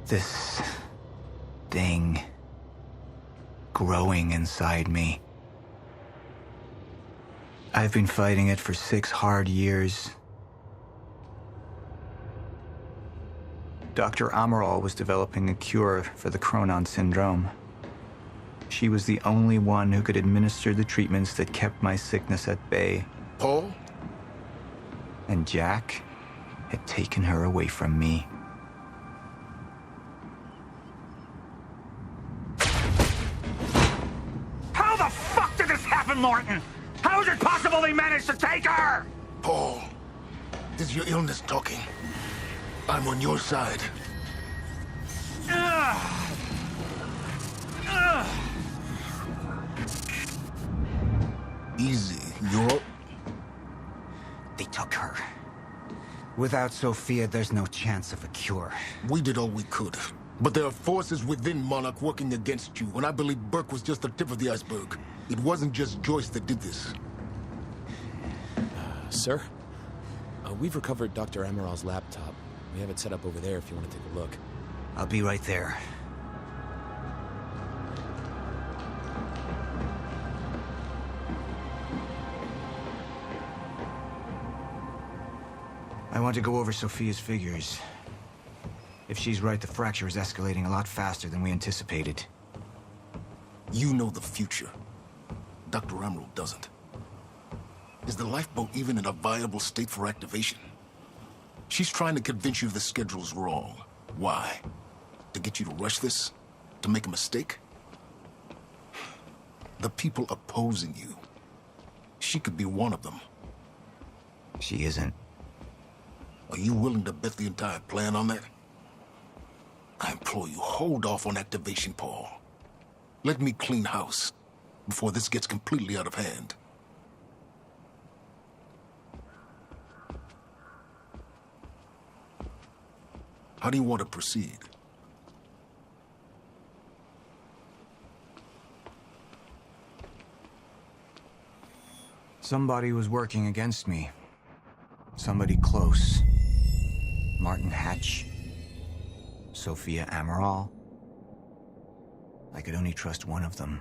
This thing growing inside me. I've been fighting it for 6 hard years. Dr. Amaral was developing a cure for the Chronon syndrome. She was the only one who could administer the treatments that kept my sickness at bay. Paul? And Jack had taken her away from me. How the fuck did this happen, Martin? How is it possible they managed to take her? Paul, this is your illness talking. I'm on your side. Easy, you're up. They took her. Without Sophia, there's no chance of a cure. We did all we could. But there are forces within Monarch working against you, and I believe Burke was just the tip of the iceberg. It wasn't just Joyce that did this. Sir? We've recovered Dr. Amaral's laptop. We have it set up over there if you want to take a look. I'll be right there. I want to go over Sophia's figures. If she's right, the fracture is escalating a lot faster than we anticipated. You know the future. Dr. Amaral doesn't. Is the lifeboat even in a viable state for activation? She's trying to convince you the schedule's wrong. Why? To get you to rush this? To make a mistake? The people opposing you. She could be one of them. She isn't. Are you willing to bet the entire plan on that? I implore you, hold off on activation, Paul. Let me clean house before this gets completely out of hand. How do you want to proceed? Somebody was working against me. Somebody close. Martin Hatch. Sophia Amaral. I could only trust one of them.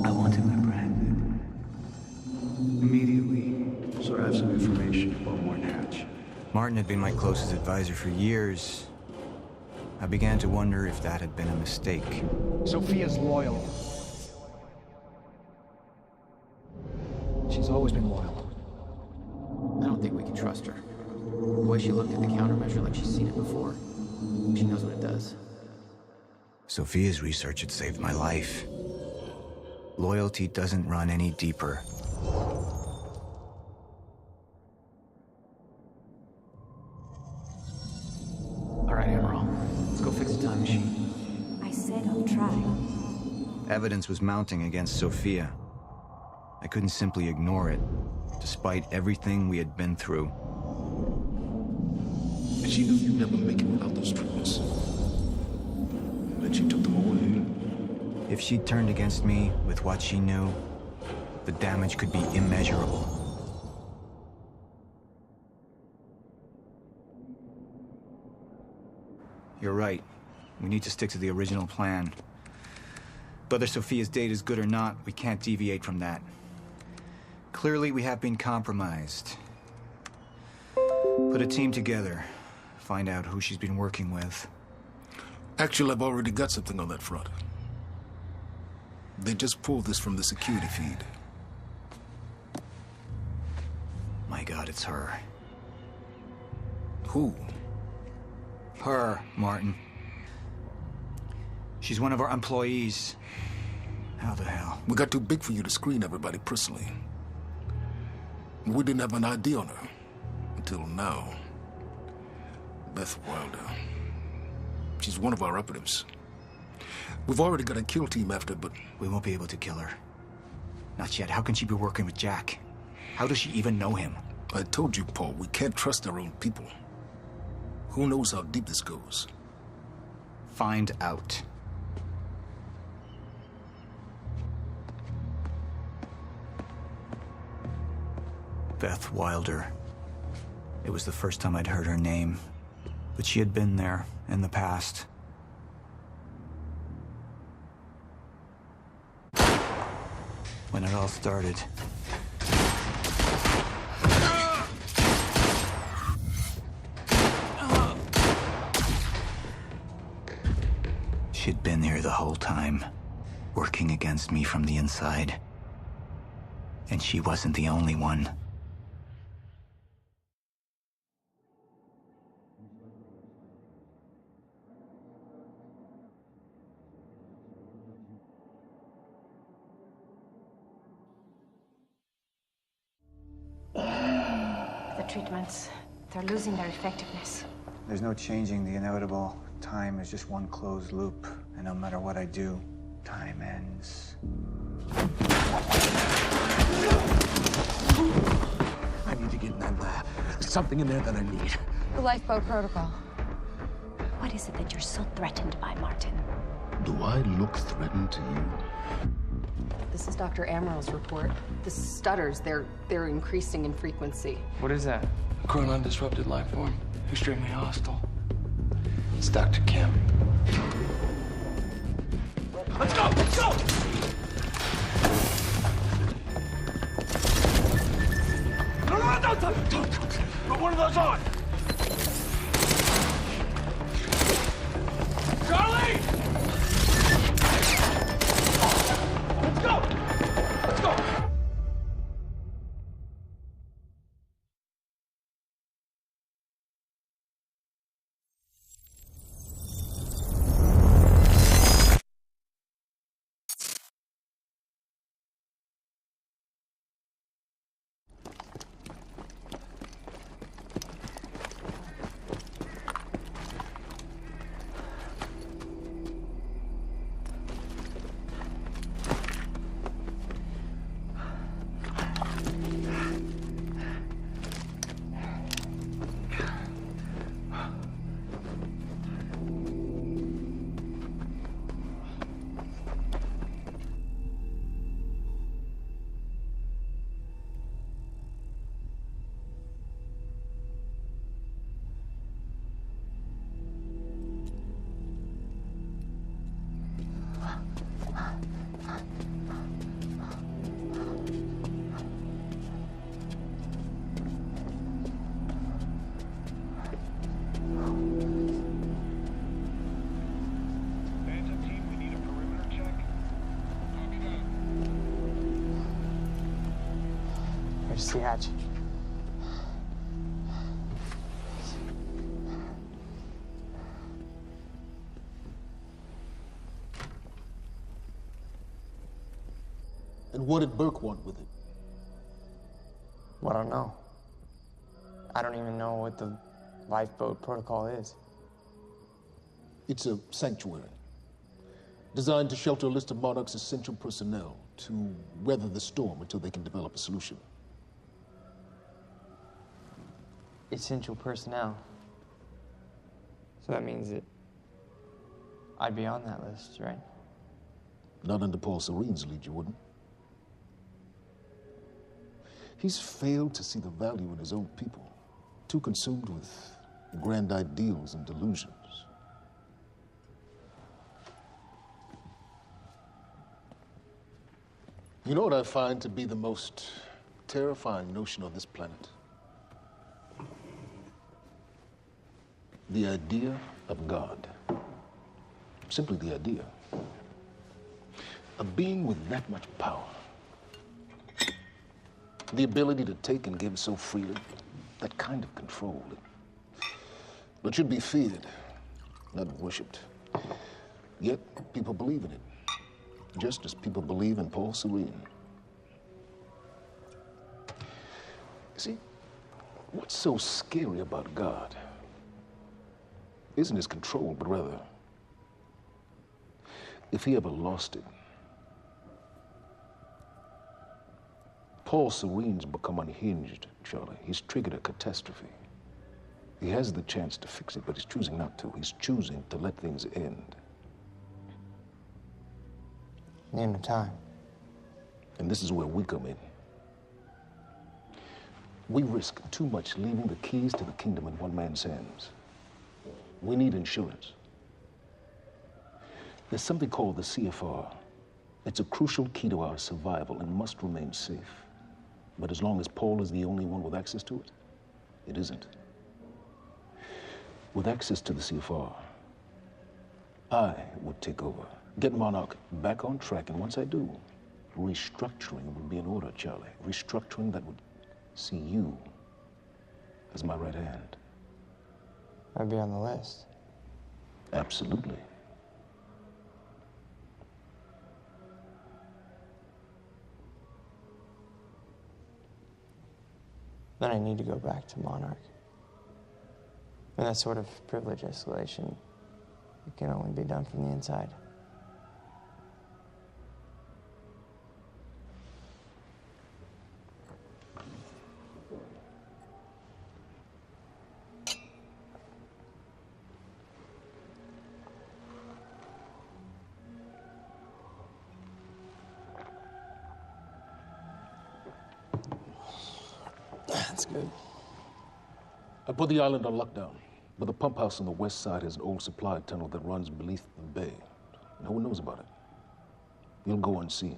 I want him apprehended. Immediately. So I have some information about Martin Hatch. Martin had been my closest advisor for years. I began to wonder if that had been a mistake. Sophia's loyal. She's always been loyal. I don't think we can trust her. The way she looked at the countermeasure like she's seen it before. She knows what it does. Sophia's research had saved my life. Loyalty doesn't run any deeper. All right, Amaral. Let's go fix the time machine. I said I'll try. Evidence was mounting against Sophia. I couldn't simply ignore it, despite everything we had been through. And she knew you'd never make it without those treatments. And she took them away. If she'd turned against me with what she knew, the damage could be immeasurable. You're right. We need to stick to the original plan. Whether Sophia's date is good or not, we can't deviate from that. Clearly, we have been compromised. Put a team together. Find out who she's been working with. Actually, I've already got something on that front. They just pulled this from the security feed. My God, it's her. Who? Her, Martin. She's one of our employees. How the hell? We got too big for you to screen everybody personally. We didn't have an ID on her. Until now. Beth Wilder. She's one of our operatives. We've already got a kill team after, but... We won't be able to kill her. Not yet. How can she be working with Jack? How does she even know him? I told you, Paul, we can't trust our own people. Who knows how deep this goes? Find out. Beth Wilder. It was the first time I'd heard her name, but she had been there in the past. When it all started. She'd been here the whole time, working against me from the inside. And she wasn't the only one. The treatments, they're losing their effectiveness. There's no changing the inevitable. Time is just one closed loop, and no matter what I do, time ends. I need to get in that lab. There's something in there that I need. The lifeboat protocol. What is it that you're so threatened by, Martin? Do I look threatened to you? This is Dr. Amaral's report. The stutters, they're increasing in frequency. What is that? A chronon disrupted life form. Extremely hostile. It's Dr. Kim. Let's go! Let's go! No, don't. Put one of those on! Charlie! Let's go! Let's go! Where's the hatch? And what did Burke want with it? Well, I don't know. I don't even know what the lifeboat protocol is. It's a sanctuary, designed to shelter a list of Monarch's essential personnel to weather the storm until they can develop a solution. Essential personnel. So that means that I'd be on that list, right? Not under Paul Serene's lead, you wouldn't. He's failed to see the value in his own people, too consumed with grand ideals and delusions. You know what I find to be the most terrifying notion on this planet? The idea of God. Simply the idea. A being with that much power. The ability to take and give so freely. That kind of control. But should be feared, not worshipped. Yet, people believe in it. Just as people believe in Paul Serene. See, what's so scary about God isn't his control, but rather, if he ever lost it. Paul Serene's become unhinged, Charlie. He's triggered a catastrophe. He has the chance to fix it, but he's choosing not to. He's choosing to let things end. The end of time. And this is where we come in. We risk too much leaving the keys to the kingdom in one man's hands. We need insurance. There's something called the CFR. It's a crucial key to our survival and must remain safe. But as long as Paul is the only one with access to it, it isn't. With access to the CFR, I would take over, get Monarch back on track, and once I do, restructuring would be in order, Charlie. Restructuring that would see you as my right hand. I'd be on the list. Absolutely. Then I need to go back to Monarch. And that sort of privilege escalation, it can only be done from the inside. That's good. I put the island on lockdown, but the pump house on the west side has an old supply tunnel that runs beneath the bay. No one knows about it. You'll go unseen.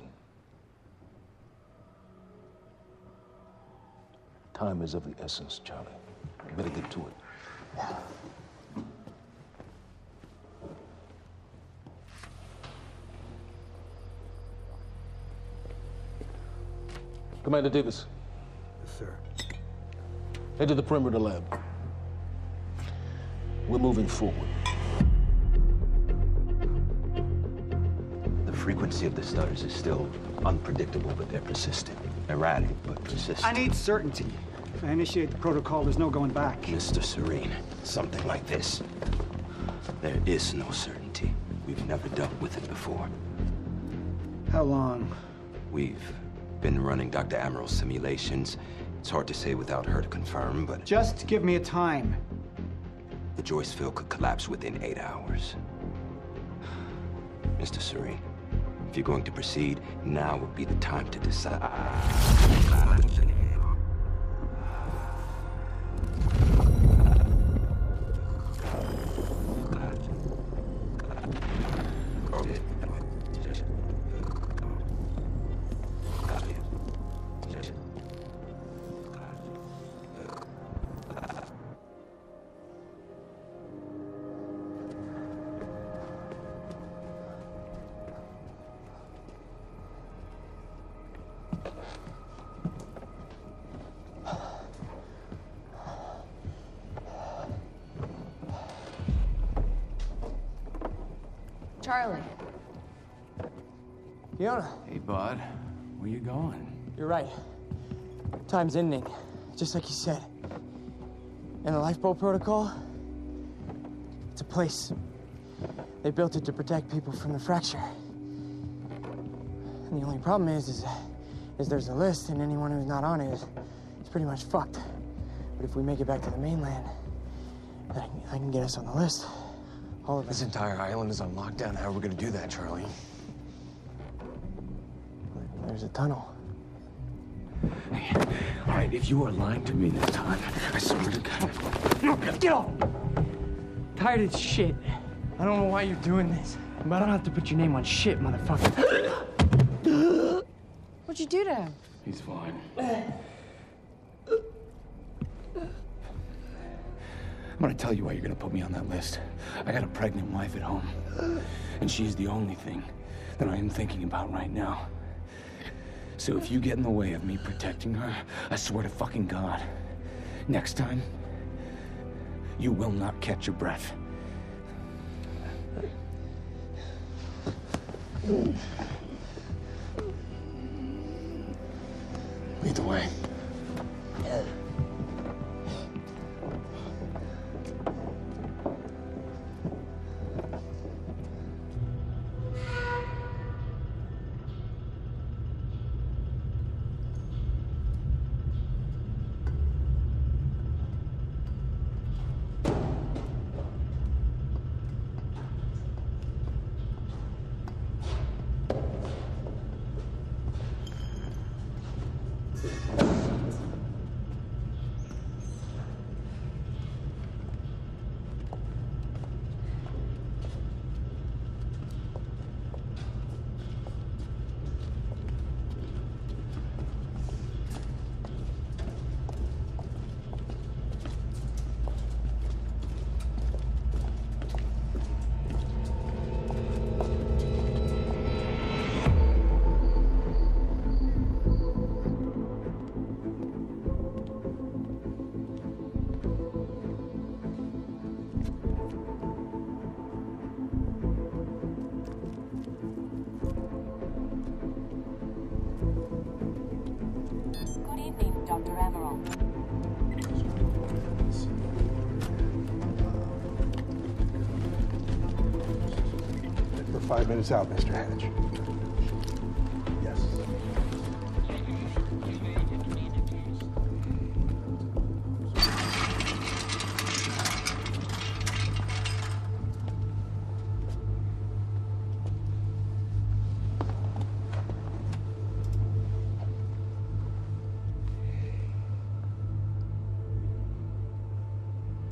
Time is of the essence, Charlie. Better get to it. Commander Davis. Yes, sir. Head to the perimeter lab. We're moving forward. The frequency of the stutters is still unpredictable, but they're persistent. Erratic, but persistent. I need certainty. If I initiate the protocol, there's no going back. Mr. Serene, something like this. There is no certainty. We've never dealt with it before. How long? We've been running Dr. Amaral's simulations. It's hard to say without her to confirm, but... Just give me a time. The Joyce field could collapse within 8 hours. Mr. Serene, if you're going to proceed, now would be the time to decide. Charlie. Fiona. Hey, bud. Where you going? You're right. Time's ending, just like you said. And the lifeboat protocol, it's a place. They built it to protect people from the fracture. And the only problem is there's a list, and anyone who's not on it is pretty much fucked. But if we make it back to the mainland, I can get us on the list. All of us. This entire island is on lockdown. How are we gonna do that, Charlie? There's a tunnel. Hey, all right, if you are lying to me this time, I swear to God. Get off! Tired of this shit. I don't know why you're doing this, but I don't have to put your name on shit, motherfucker. What'd you do to him? He's fine. I'm gonna tell you why you're gonna put me on that list. I got a pregnant wife at home, and she's the only thing that I am thinking about right now. So if you get in the way of me protecting her, I swear to fucking God, next time, you will not catch your breath. Lead the way. 5 minutes out, Mr. Hatch. Yes.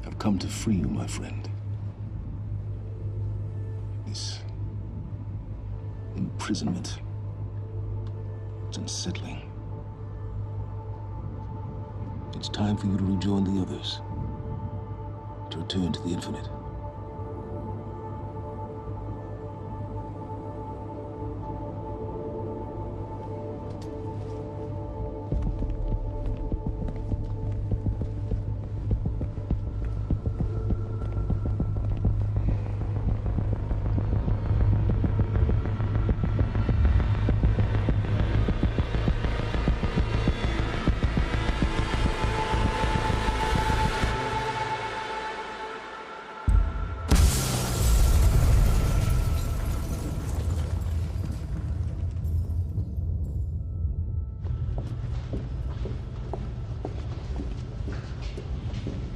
I've come to free you, my friend. This imprisonment, it's unsettling. It's time for you to rejoin the others, to return to the infinite.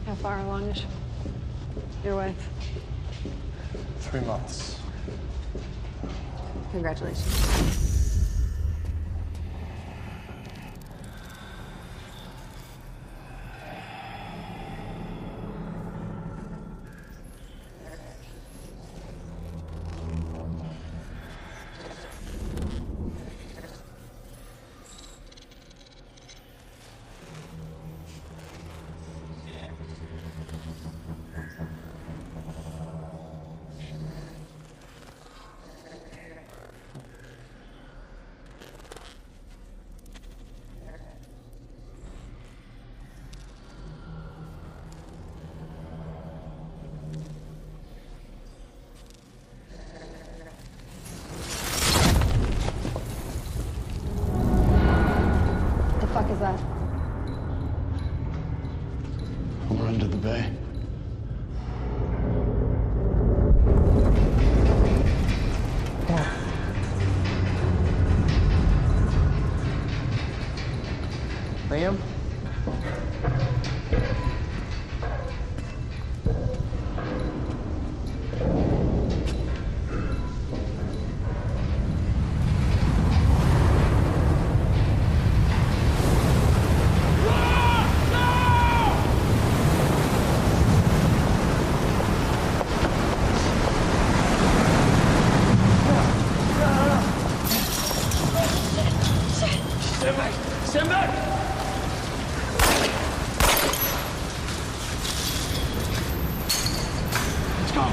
How far along is your wife? 3 months. Congratulations. The fuck is that? Over under the bay. Liam? Stand back! Stand back! Let's go.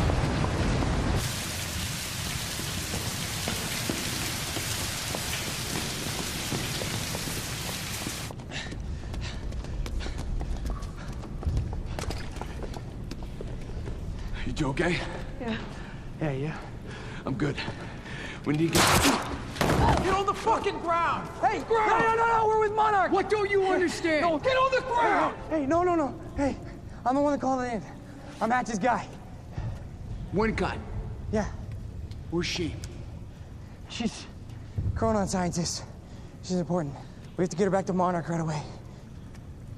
You okay? Yeah. Yeah, yeah. I'm good. We need to get... Get on the fucking ground! Hey, no, we're with Monarch! What don't you understand? No, get on the ground! Hey, no. Hey, I'm the one that called it in. I'm Hatch's guy. Wincott. Yeah. Where's she? She's Chronon scientist. She's important. We have to get her back to Monarch right away.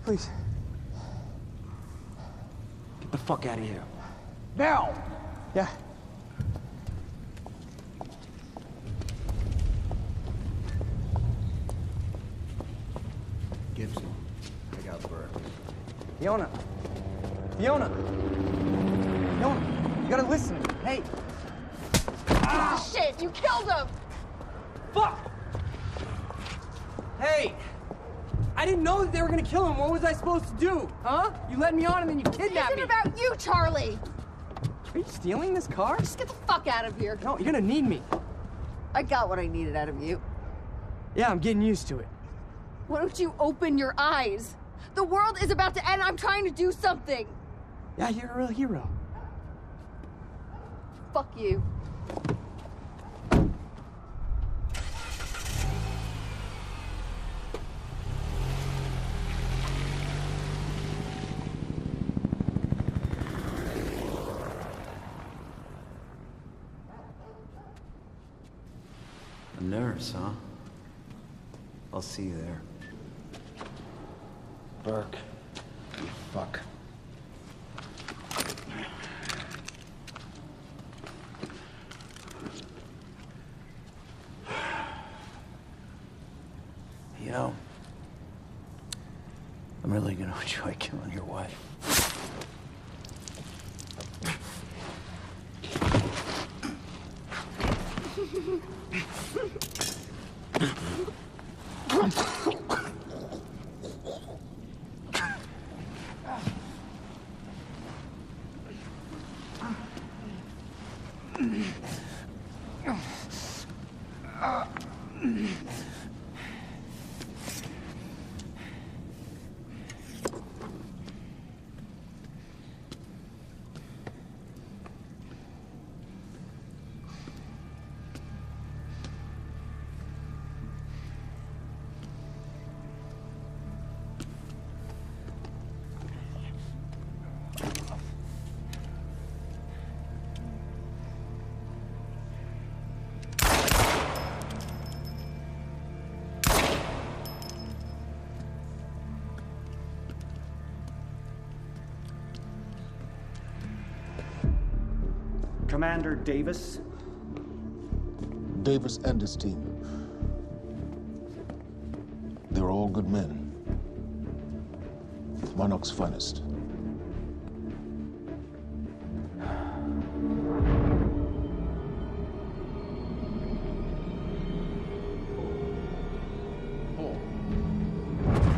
Please. Get the fuck out of here. Now! Yeah. Gibson, I got Burke. Fiona, you gotta listen. Hey. Ah, shit, you killed him! Fuck! Hey! I didn't know that they were gonna kill him. What was I supposed to do? Huh? You led me on and then you kidnapped me. It isn't about you, Charlie! Are you stealing this car? Just get the fuck out of here. No, you're gonna need me. I got what I needed out of you. Yeah, I'm getting used to it. Why don't you open your eyes? The world is about to end. I'm trying to do something. Yeah, you're a real hero. Fuck you. nurse, huh? I'll see you there. Burke. You fuck. You know, I'm really gonna enjoy killing your wife. Commander Davis? Davis and his team. They're all good men. Monarch's finest.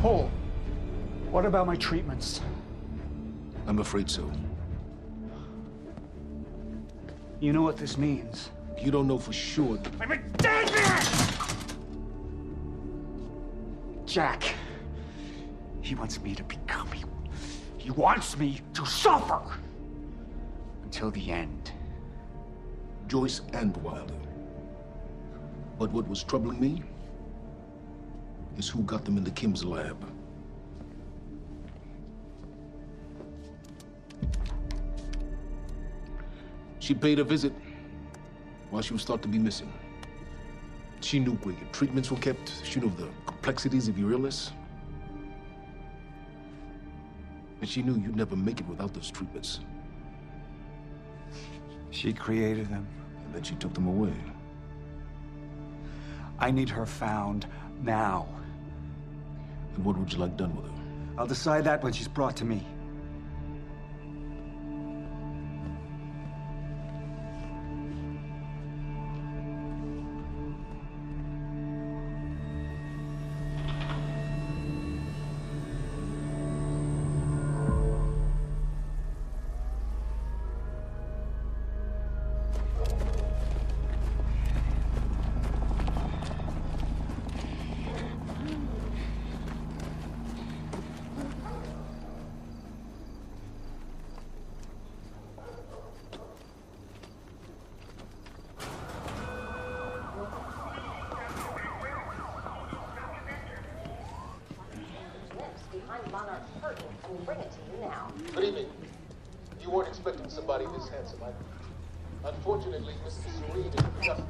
Paul, what about my treatments? I'm afraid so. You know what this means? You don't know for sure. I'm a dead man! Jack, he wants me to become him. He wants me to suffer until the end. Joyce and Wilder. But what was troubling me is who got them into Kim's lab. She paid a visit while she was thought to be missing. She knew where your treatments were kept. She knew the complexities of your illness. And she knew you'd never make it without those treatments. She created them. And then she took them away. I need her found now. And what would you like done with her? I'll decide that when she's brought to me. Good evening. You weren't expecting somebody this handsome, unfortunately, Mr. Serene is just...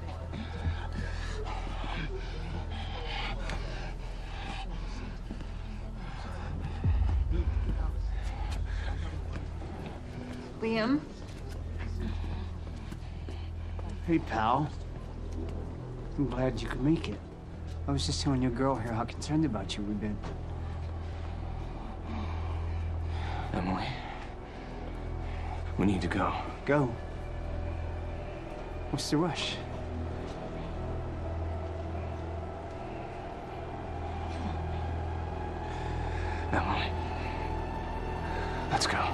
Liam? Hey, pal. I'm glad you could make it. I was just telling your girl here how concerned about you we've been. Emily, we need to go. Go? What's the rush? Emily, let's go.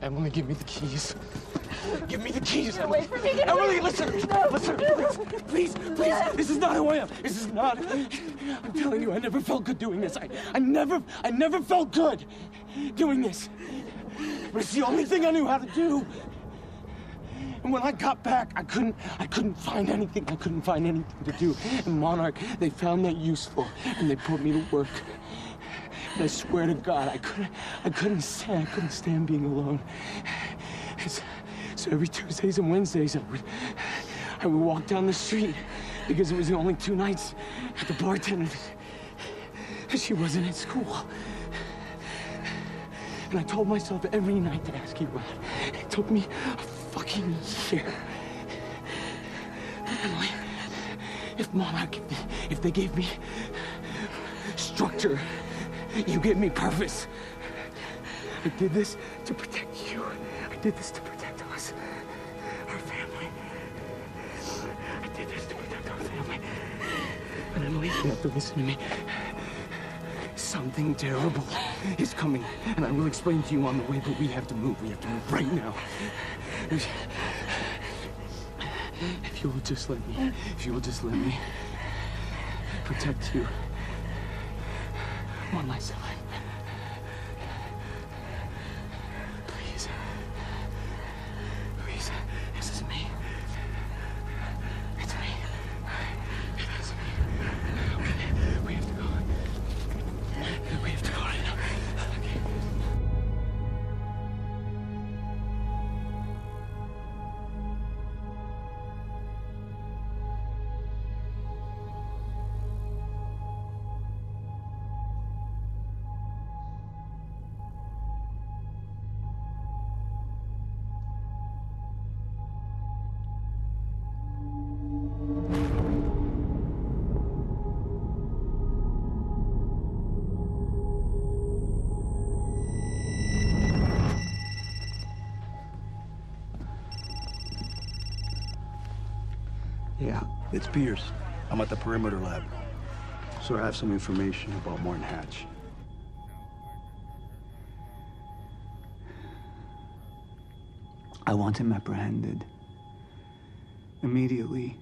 Emily, give me the keys. Give me the keys. Get away from me. Get Emily, away. listen. No. Listen, please. This is not who I am. This is not. I'm telling you, I never felt good doing this. I never felt good doing this. But it's the only thing I knew how to do. And when I got back, I couldn't find anything. I couldn't find anything to do. And Monarch, they found that useful, and they put me to work. And I swear to God, I couldn't stand being alone. So every Tuesdays and Wednesdays, I would walk down the street because it was the only 2 nights at the bartender. She wasn't at school. And I told myself every night to ask you out. It took me a fucking year. Emily, if Monarch, if they gave me structure, you gave me purpose. I did this to protect you. I did this to protect us, our family. I did this to protect our family. And Emily, you have to listen to me. Something terrible is coming, and I will explain to you on the way, but we have to move. We have to move right now. If you will just let me protect you one last time. Please. Please. This is me. It's me. It is me. Okay. We have to go. We have to go right now. Okay. Yeah, it's Pierce. I'm at the perimeter lab. So I have some information about Martin Hatch. I want him apprehended. Immediately.